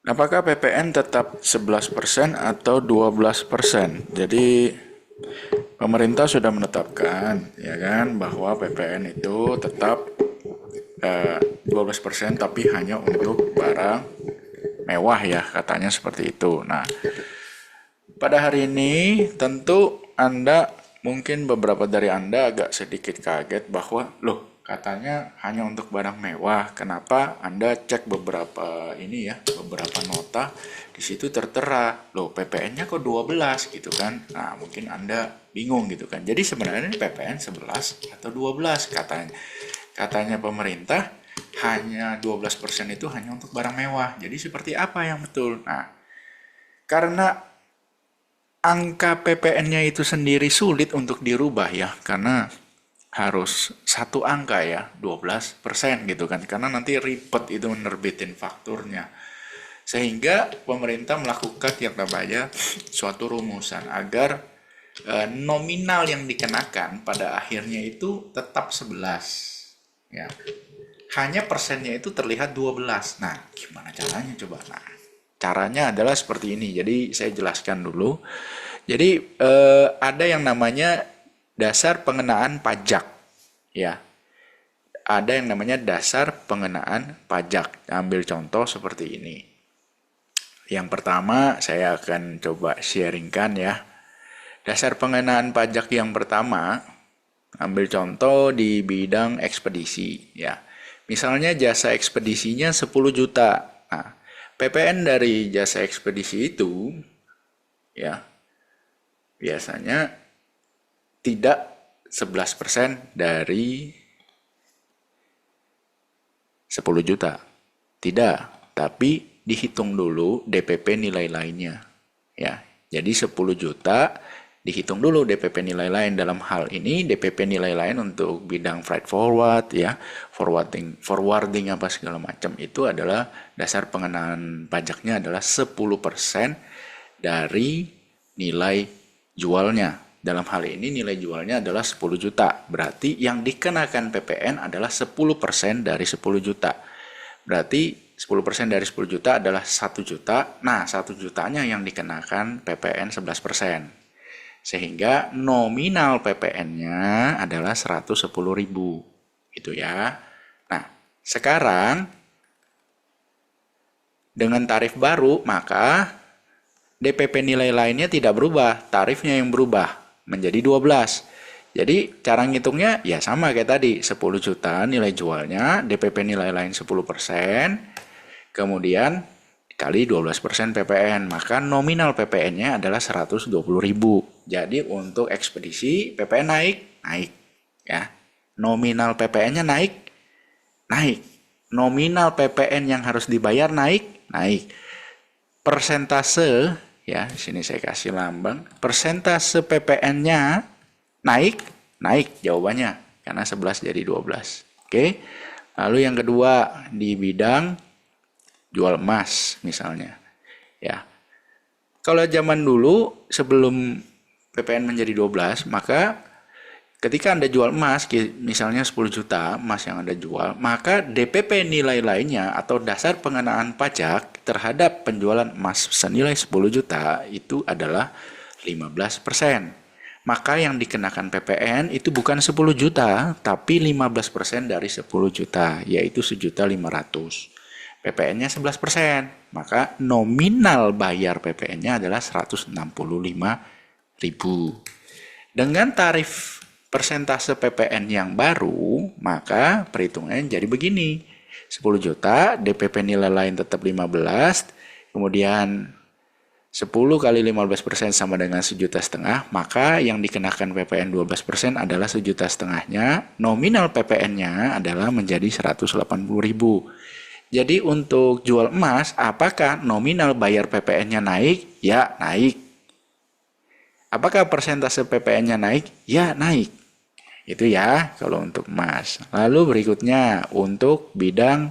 Apakah PPN tetap 11% atau 12%? Jadi pemerintah sudah menetapkan ya kan bahwa PPN itu tetap 12% tapi hanya untuk barang mewah ya katanya seperti itu. Nah, pada hari ini tentu Anda mungkin beberapa dari Anda agak sedikit kaget bahwa loh katanya hanya untuk barang mewah. Kenapa Anda cek beberapa ini ya, beberapa nota di situ tertera loh PPN-nya kok 12 gitu kan. Nah, mungkin Anda bingung gitu kan. Jadi sebenarnya ini PPN 11 atau 12 katanya. Katanya pemerintah hanya 12% itu hanya untuk barang mewah. Jadi seperti apa yang betul? Nah, karena angka PPN-nya itu sendiri sulit untuk dirubah ya, karena harus satu angka ya, 12% gitu kan. Karena nanti ribet itu menerbitin fakturnya. Sehingga pemerintah melakukan yang namanya suatu rumusan agar nominal yang dikenakan pada akhirnya itu tetap 11. Ya. Hanya persennya itu terlihat 12. Nah, gimana caranya coba? Nah, caranya adalah seperti ini. Jadi saya jelaskan dulu. Jadi ada yang namanya dasar pengenaan pajak, ya. Ada yang namanya dasar pengenaan pajak. Ambil contoh seperti ini. Yang pertama saya akan coba sharingkan ya. Dasar pengenaan pajak yang pertama, ambil contoh di bidang ekspedisi, ya. Misalnya jasa ekspedisinya 10 juta. Nah, PPN dari jasa ekspedisi itu, ya, biasanya tidak 11% dari 10 juta. Tidak, tapi dihitung dulu DPP nilai lainnya. Ya, jadi 10 juta dihitung dulu DPP nilai lain. Dalam hal ini DPP nilai lain untuk bidang freight forward ya, forwarding apa segala macam itu adalah dasar pengenaan pajaknya adalah 10% dari nilai jualnya. Dalam hal ini nilai jualnya adalah 10 juta. Berarti yang dikenakan PPN adalah 10% dari 10 juta. Berarti 10% dari 10 juta adalah 1 juta. Nah, 1 jutanya yang dikenakan PPN 11%. Sehingga nominal PPN-nya adalah 110.000. Gitu ya. Nah, sekarang dengan tarif baru, maka DPP nilai lainnya tidak berubah, tarifnya yang berubah menjadi 12. Jadi cara ngitungnya ya sama kayak tadi, 10 juta nilai jualnya, DPP nilai lain 10%, kemudian kali 12% PPN, maka nominal PPN-nya adalah 120.000. Jadi untuk ekspedisi PPN naik ya. Nominal PPN-nya naik. Nominal PPN yang harus dibayar naik. Persentase ya, di sini saya kasih lambang. Persentase PPN-nya naik jawabannya karena 11 jadi 12. Oke. Lalu yang kedua di bidang jual emas misalnya. Ya. Kalau zaman dulu sebelum PPN menjadi 12, maka ketika Anda jual emas, misalnya 10 juta emas yang Anda jual, maka DPP nilai lainnya atau dasar pengenaan pajak terhadap penjualan emas senilai 10 juta itu adalah 15%. Maka yang dikenakan PPN itu bukan 10 juta, tapi 15% dari 10 juta, yaitu 1.500.000. PPN-nya 11%, maka nominal bayar PPN-nya adalah 165.000. Dengan tarif persentase PPN yang baru, maka perhitungannya jadi begini. 10 juta, DPP nilai lain tetap 15, kemudian 10 kali 15% sama dengan 1,5 juta, maka yang dikenakan PPN 12% adalah 1,5 juta. Nominal PPN-nya adalah menjadi 180.000. Jadi untuk jual emas, apakah nominal bayar PPN-nya naik? Ya, naik. Apakah persentase PPN-nya naik? Ya, naik. Itu ya kalau untuk emas. Lalu berikutnya untuk bidang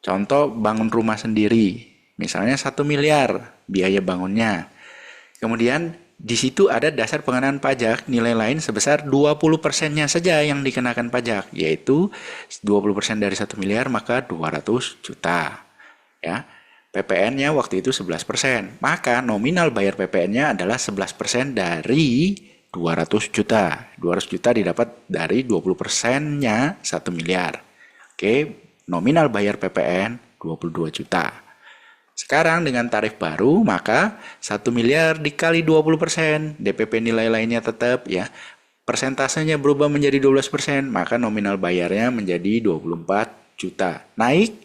contoh bangun rumah sendiri. Misalnya 1 miliar biaya bangunnya. Kemudian di situ ada dasar pengenaan pajak nilai lain sebesar 20%-nya saja yang dikenakan pajak, yaitu 20% dari 1 miliar maka 200 juta. Ya. PPN-nya waktu itu 11%. Maka nominal bayar PPN-nya adalah 11% dari 200 juta. 200 juta didapat dari 20%-nya 1 miliar. Oke, nominal bayar PPN 22 juta. Sekarang dengan tarif baru, maka 1 miliar dikali 20%, DPP nilai lainnya tetap ya. Persentasenya berubah menjadi 12%, maka nominal bayarnya menjadi 24 juta. Naik,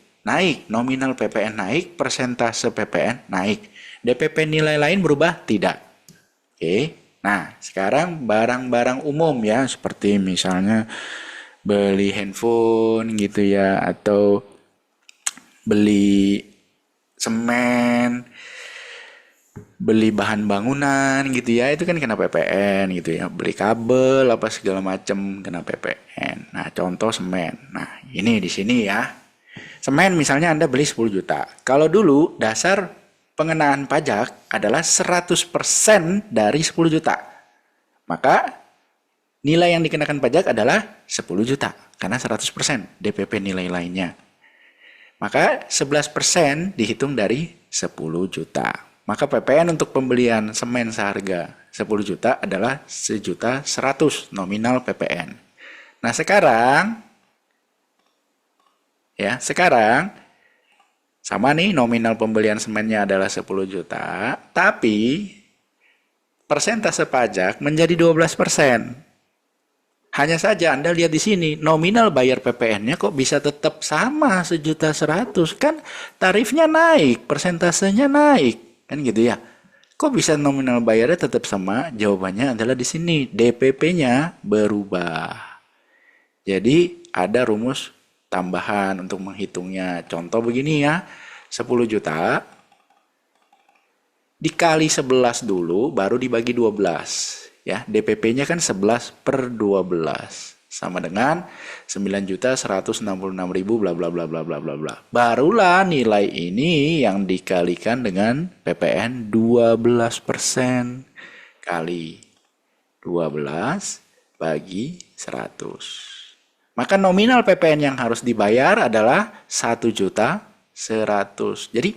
nominal PPN naik, persentase PPN naik. DPP nilai lain berubah? Tidak. Oke. Nah, sekarang barang-barang umum ya, seperti misalnya beli handphone gitu ya, atau beli semen, beli bahan bangunan gitu ya, itu kan kena PPN gitu ya. Beli kabel apa segala macam kena PPN. Nah, contoh semen. Nah, ini di sini ya. Semen misalnya Anda beli 10 juta. Kalau dulu dasar pengenaan pajak adalah 100% dari 10 juta. Maka nilai yang dikenakan pajak adalah 10 juta. Karena 100% DPP nilai lainnya. Maka 11% dihitung dari 10 juta. Maka PPN untuk pembelian semen seharga 10 juta adalah 1.100.000 nominal PPN. Nah sekarang sama nih nominal pembelian semennya adalah 10 juta, tapi persentase pajak menjadi 12%. Hanya saja Anda lihat di sini, nominal bayar PPN-nya kok bisa tetap sama 1.100.000, kan tarifnya naik, persentasenya naik, kan gitu ya. Kok bisa nominal bayarnya tetap sama? Jawabannya adalah di sini, DPP-nya berubah. Jadi ada rumus tambahan untuk menghitungnya. Contoh begini ya, 10 juta dikali 11 dulu, baru dibagi 12. Ya, DPP-nya kan 11 per 12. Sama dengan 9.166.000 bla bla bla bla bla bla bla. Barulah nilai ini yang dikalikan dengan PPN 12% kali 12 bagi 100. Maka nominal PPN yang harus dibayar adalah 1.100.000. Jadi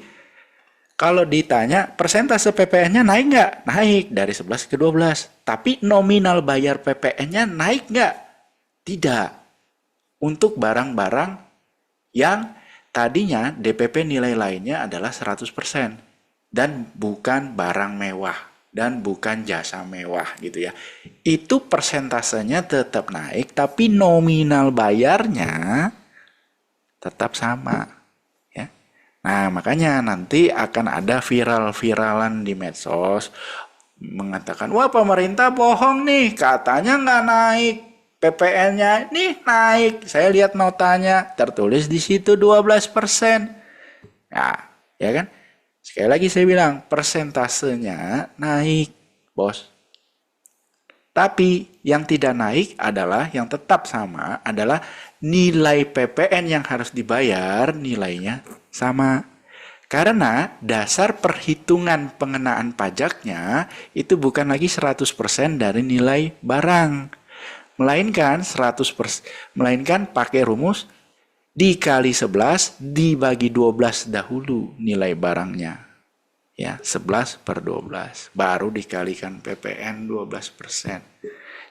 kalau ditanya persentase PPN-nya naik nggak? Naik dari 11 ke 12. Tapi nominal bayar PPN-nya naik nggak? Tidak. Untuk barang-barang yang tadinya DPP nilai lainnya adalah 100%. Dan bukan barang mewah. Dan bukan jasa mewah gitu ya. Itu persentasenya tetap naik, tapi nominal bayarnya tetap sama. Ya. Nah, makanya nanti akan ada viral-viralan di medsos mengatakan, wah pemerintah bohong nih, katanya nggak naik. PPN-nya nih naik. Saya lihat notanya, tertulis di situ 12%. Nah, ya kan? Sekali lagi saya bilang, persentasenya naik, bos. Tapi yang tidak naik adalah, yang tetap sama adalah nilai PPN yang harus dibayar, nilainya sama. Karena dasar perhitungan pengenaan pajaknya itu bukan lagi 100% dari nilai barang. Melainkan pakai rumus dikali 11 dibagi 12 dahulu nilai barangnya. Ya, 11 per 12. Baru dikalikan PPN 12%.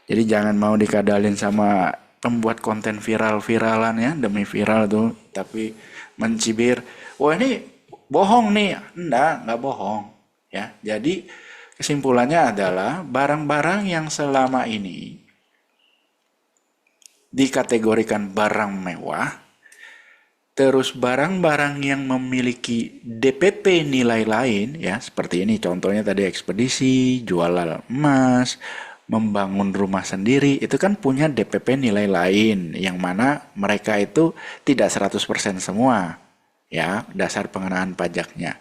Jadi jangan mau dikadalin sama pembuat konten viral-viralan ya, demi viral tuh. Tapi mencibir, wah ini bohong nih. Enggak bohong. Ya, jadi kesimpulannya adalah barang-barang yang selama ini dikategorikan barang mewah, terus barang-barang yang memiliki DPP nilai lain, ya seperti ini contohnya tadi ekspedisi, jualan emas, membangun rumah sendiri, itu kan punya DPP nilai lain, yang mana mereka itu tidak 100% semua, ya dasar pengenaan pajaknya.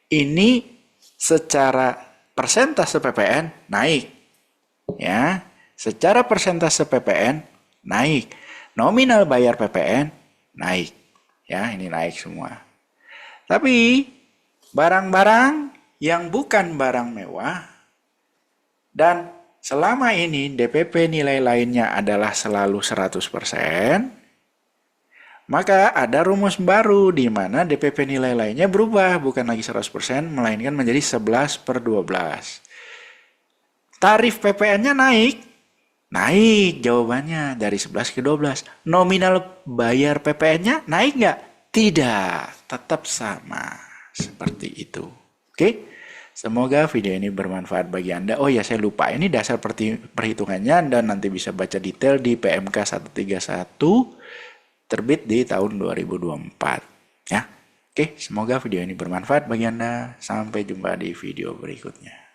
Ini secara persentase PPN naik, ya secara persentase PPN naik, nominal bayar PPN naik. Ya, ini naik semua. Tapi barang-barang yang bukan barang mewah dan selama ini DPP nilai lainnya adalah selalu 100%, Maka ada rumus baru di mana DPP nilai lainnya berubah, bukan lagi 100%, melainkan menjadi 11/12. Tarif PPN-nya naik. Naik jawabannya dari 11 ke 12. Nominal bayar PPN-nya naik nggak? Tidak, tetap sama. Seperti itu. Oke? Semoga video ini bermanfaat bagi Anda. Oh ya, saya lupa. Ini dasar perhitungannya. Anda nanti bisa baca detail di PMK 131 terbit di tahun 2024. Ya. Oke, semoga video ini bermanfaat bagi Anda. Sampai jumpa di video berikutnya.